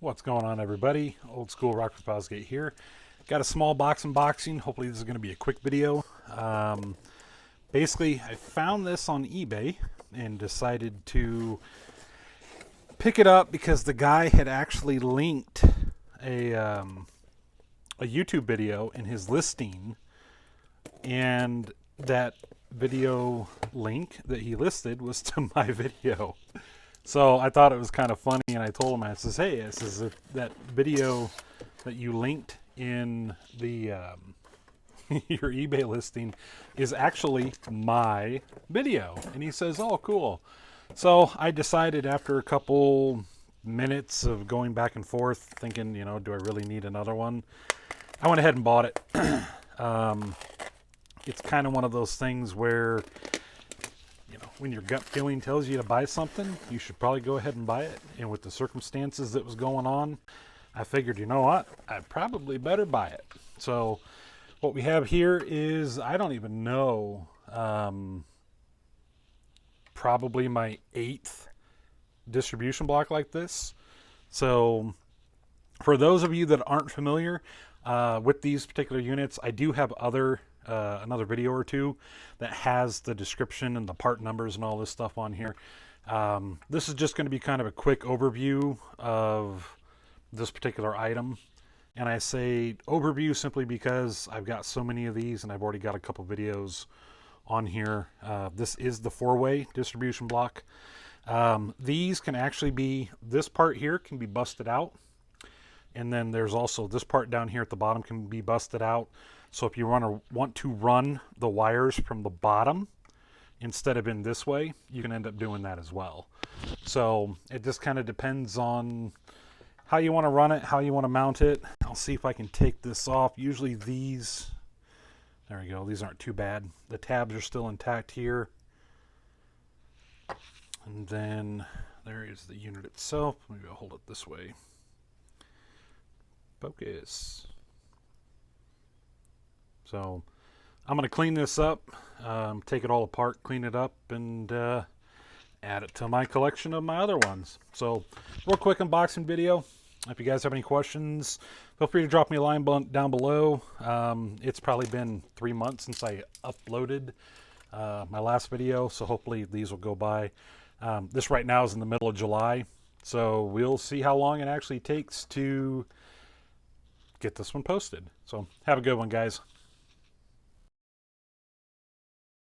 What's going on, everybody? Old school Rockford Fosgate here. Got a small box unboxing. Hopefully this is going to be a quick video. Basically, I found this on eBay and decided to pick it up because the guy had actually linked a YouTube video in his listing, and that video link that he listed was to my video. So I thought it was kind of funny, and I told him, I says, hey, this is that video that you linked in the your eBay listing is actually my video. And he says, oh, cool. So I decided after a couple minutes of going back and forth, thinking, do I really need another one? I went ahead and bought it. It's kind of one of those things where, when your gut feeling tells you to buy something, you should probably go ahead and buy it. And with the circumstances that was going on, I figured, you know what? I probably better buy it. So what we have here is, I don't even know, probably my 8th distribution block like this. So for those of you that aren't familiar with these particular units, I do have another video or two that has the description and the part numbers and all this stuff on here. This is just going to be kind of a quick overview of this particular item. And I say overview simply because I've got so many of these and I've already got a couple videos on here. This is the 4-way distribution block. These can actually be, this part here can be busted out. And then there's also this part down here at the bottom can be busted out. So if you want to run the wires from the bottom instead of in this way, you can end up doing that as well. So it just kind of depends on how you want to run it, how you want to mount it. I'll see if I can take this off. Usually these, there we go, these aren't too bad. The tabs are still intact here. And then there is the unit itself. Maybe I'll hold it this way. Focus. So I'm going to clean this up, take it all apart, clean it up, and add it to my collection of my other ones. So real quick unboxing video. If you guys have any questions, feel free to drop me a line down below. It's probably been 3 months since I uploaded my last video, so hopefully these will go by. This right now is in the middle of July, so we'll see how long it actually takes to get this one posted. So have a good one, guys.